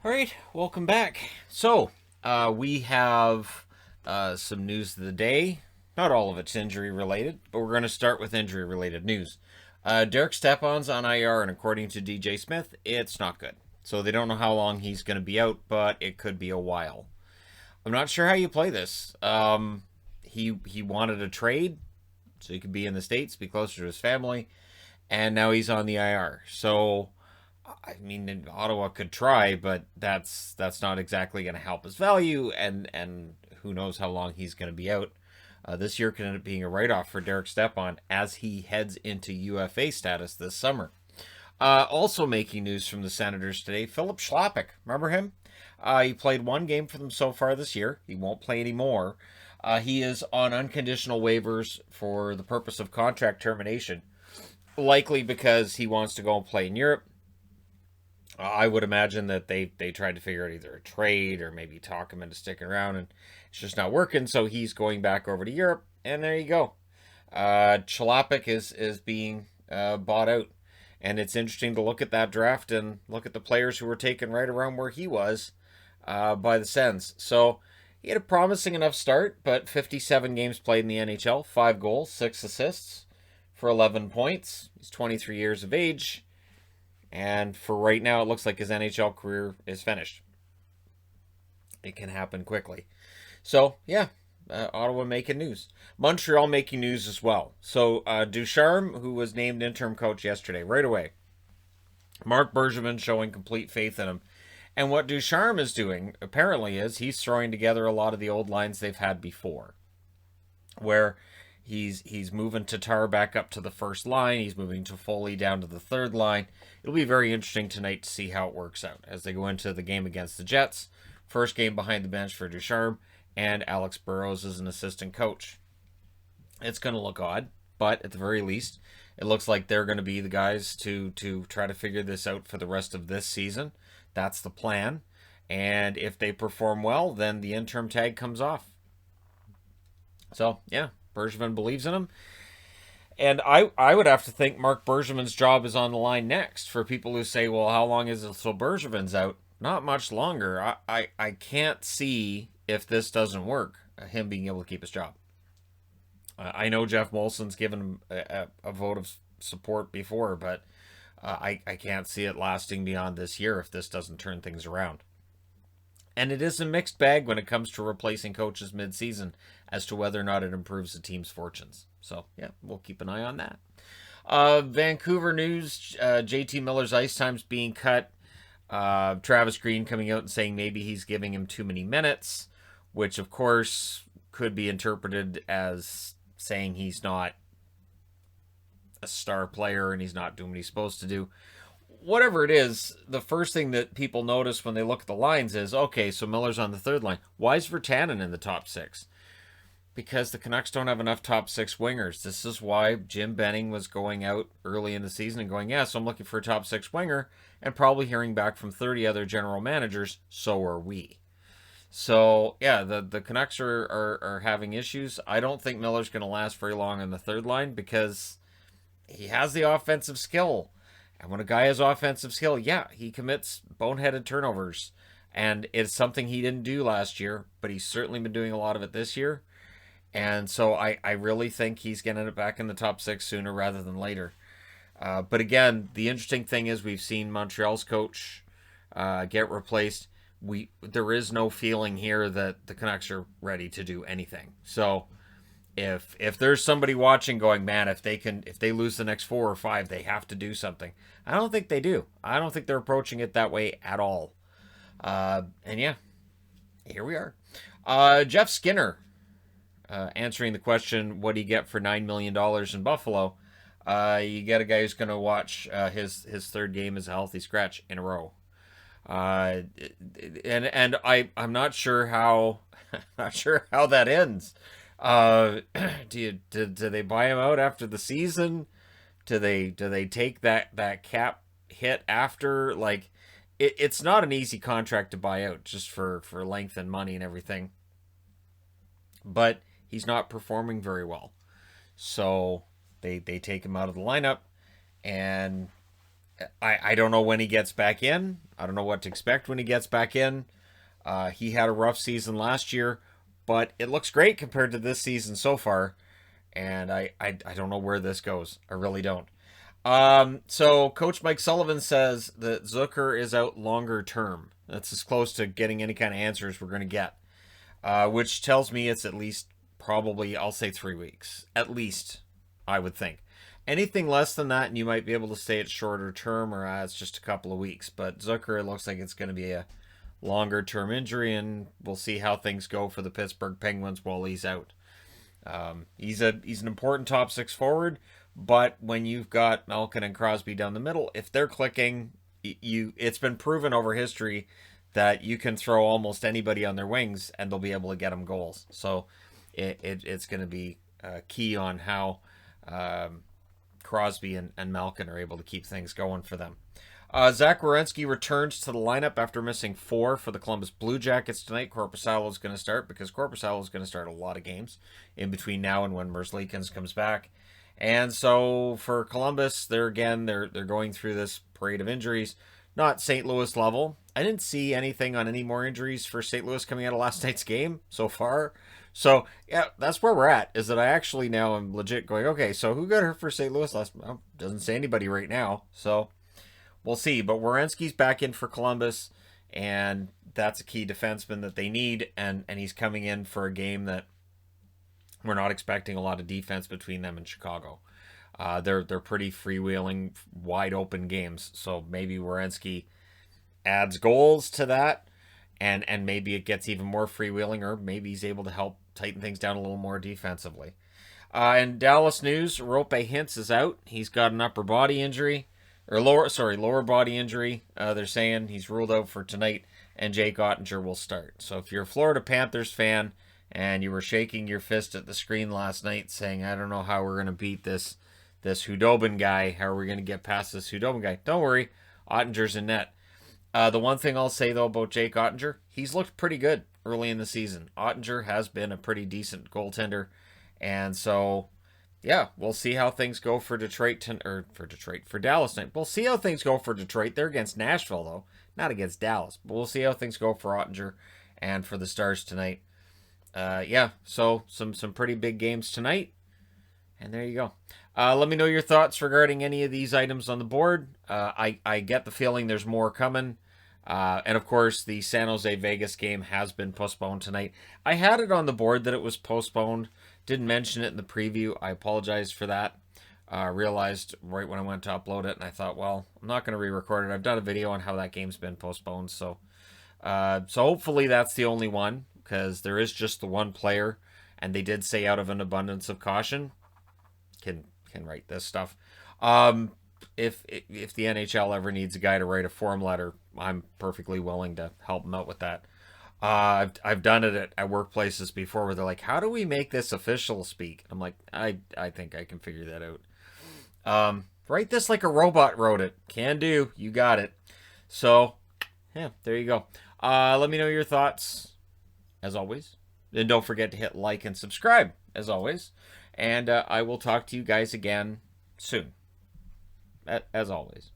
All right, welcome back. So, we have some news of the day. Not all of it's injury related, but we're going to start with injury related news. Derek Stepan's on IR, and according to DJ Smith, it's not good. So they don't know how long he's going to be out, but it could be a while. I'm not sure how you play this. He wanted a trade so he could be in the States, be closer to his family, and now he's on the IR. So I mean, Ottawa could try, but that's not exactly going to help his value, and who knows how long he's going to be out. This year could end up being a write-off for Derek Stepan as he heads into UFA status this summer. Also making news from the Senators today, Philip Chilopic. Remember him? He played one game for them so far this year. He won't play anymore. He is on unconditional waivers for the purpose of contract termination, likely because he wants to go and play in Europe. I would imagine that they tried to figure out either a trade or maybe talk him into sticking around, and it's just not working. So he's going back over to Europe, and there you go. Chilopic is being bought out, and it's interesting to look at that draft and look at the players who were taken right around where he was by the Sens. So he had a promising enough start, but 57 games played in the NHL, 5 goals, 6 assists for 11 points. He's 23 years of age. And for right now, it looks like his NHL career is finished. It can happen quickly. So, yeah, Ottawa making news. Montreal making news as well. So, Ducharme, who was named interim coach yesterday, right away. Mark Bergevin showing complete faith in him. And what Ducharme is doing, apparently, is he's throwing together a lot of the old lines they've had before. Where he's moving Tatar back up to the first line. He's moving Toffoli down to the third line. It'll be very interesting tonight to see how it works out as they go into the game against the Jets. First game behind the bench for Ducharme, and Alex Burrows is an assistant coach. It's going to look odd, but at the very least, it looks like they're going to be the guys to try to figure this out for the rest of this season. That's the plan. And if they perform well, then the interim tag comes off. So, yeah, Bergevin believes in him. And I would have to think Mark Bergevin's job is on the line next. For people who say, well, how long is it till Bergevin's out? Not much longer. I can't see, if this doesn't work, him being able to keep his job. I know Jeff Molson's given him a vote of support before, but I can't see it lasting beyond this year if this doesn't turn things around. And it is a mixed bag when it comes to replacing coaches mid-season as to whether or not it improves the team's fortunes. So, yeah, we'll keep an eye on that. Vancouver news, JT Miller's ice time's being cut. Travis Green coming out and saying maybe he's giving him too many minutes, which, of course, could be interpreted as saying he's not a star player and he's not doing what he's supposed to do. Whatever it is, the first thing that people notice when they look at the lines is, okay, so Miller's on the third line. Why is Virtanen in the top 6? Because the Canucks don't have enough top 6 wingers. This is why Jim Benning was going out early in the season and going, yeah, so I'm looking for a top 6 winger, and probably hearing back from 30 other general managers, so are we. So, yeah, the Canucks are having issues. I don't think Miller's going to last very long on the third line because he has the offensive skill. And when a guy has offensive skill, yeah, he commits boneheaded turnovers. And it's something he didn't do last year, but he's certainly been doing a lot of it this year. And so I really think he's going to end up back in the top 6 sooner rather than later. But again, the interesting thing is we've seen Montreal's coach get replaced. There is no feeling here that the Canucks are ready to do anything. So if there's somebody watching going, man, if they lose the next 4 or 5, they have to do something. I don't think they do. I don't think they're approaching it that way at all. And yeah, here we are. Jeff Skinner answering the question, what do you get for $9 million in Buffalo? You get a guy who's going to watch his third game as a healthy scratch in a row. And I'm not sure how that ends. Do they buy him out after the season? Do they take that cap hit after? Like, it's not an easy contract to buy out just for length and money and everything. But he's not performing very well, so they take him out of the lineup, and I don't know when he gets back in. I don't know what to expect when he gets back in. He had a rough season last year, but it looks great compared to this season so far. And I don't know where this goes. I really don't. So Coach Mike Sullivan says that Zucker is out longer term. That's as close to getting any kind of answers we're going to get, which tells me it's at least probably, I'll say 3 weeks. At least, I would think. Anything less than that, and you might be able to say it's shorter term, or it's just a couple of weeks. But Zucker, it looks like it's going to be a longer term injury, and we'll see how things go for the Pittsburgh Penguins while he's out. He's an important top six forward, but when you've got Malkin and Crosby down the middle, if they're clicking, it's been proven over history that you can throw almost anybody on their wings and they'll be able to get them goals. So it's going to be key on how Crosby and Malkin are able to keep things going for them. Zach Werenski returns to the lineup after missing 4 for the Columbus Blue Jackets tonight. Korpisalo is going to start because Korpisalo is going to start a lot of games in between now and when Merzlikins comes back. And so for Columbus, they're going through this parade of injuries. Not St. Louis level. I didn't see anything on any more injuries for St. Louis coming out of last night's game so far. So, yeah, that's where we're at, is that I actually now am legit going, okay, so who got hurt for St. Louis last night? Well, doesn't say anybody right now, so we'll see. But Werenski's back in for Columbus, and that's a key defenseman that they need, and he's coming in for a game that we're not expecting a lot of defense between them and Chicago. They're pretty freewheeling, wide open games, so maybe Werenski adds goals to that, and maybe it gets even more freewheeling, or maybe he's able to help tighten things down a little more defensively. In Dallas news, Rope Hintz is out. He's got an upper body injury, or lower body injury. They're saying he's ruled out for tonight, and Jake Ottinger will start. So if you're a Florida Panthers fan and you were shaking your fist at the screen last night saying, I don't know how we're going to beat this Hudobin guy, how are we going to get past this Hudobin guy? Don't worry, Ottinger's in net. The one thing I'll say, though, about Jake Ottinger, he's looked pretty good early in the season. Ottinger has been a pretty decent goaltender. And so, yeah, we'll see how things go for for Dallas tonight. We'll see how things go for Detroit. They're against Nashville, though, not against Dallas. But we'll see how things go for Ottinger and for the Stars tonight. So some pretty big games tonight. And there you go. Let me know your thoughts regarding any of these items on the board. I get the feeling there's more coming. And of course, the San Jose Vegas game has been postponed tonight. I had it on the board that it was postponed. Didn't mention it in the preview. I apologize for that. Realized right when I went to upload it, and I thought, well, I'm not going to re-record it. I've done a video on how that game's been postponed. So hopefully that's the only one, because there is just the one player, and they did say out of an abundance of caution. Can write this stuff. If the NHL ever needs a guy to write a form letter, I'm perfectly willing to help them out with that. I've done it at workplaces before where they're like, how do we make this official speak? I'm like, I think I can figure that out. Write this like a robot wrote it. Can do. You got it. So, yeah, there you go. Let me know your thoughts, as always. And don't forget to hit like and subscribe, as always. And I will talk to you guys again soon, as always.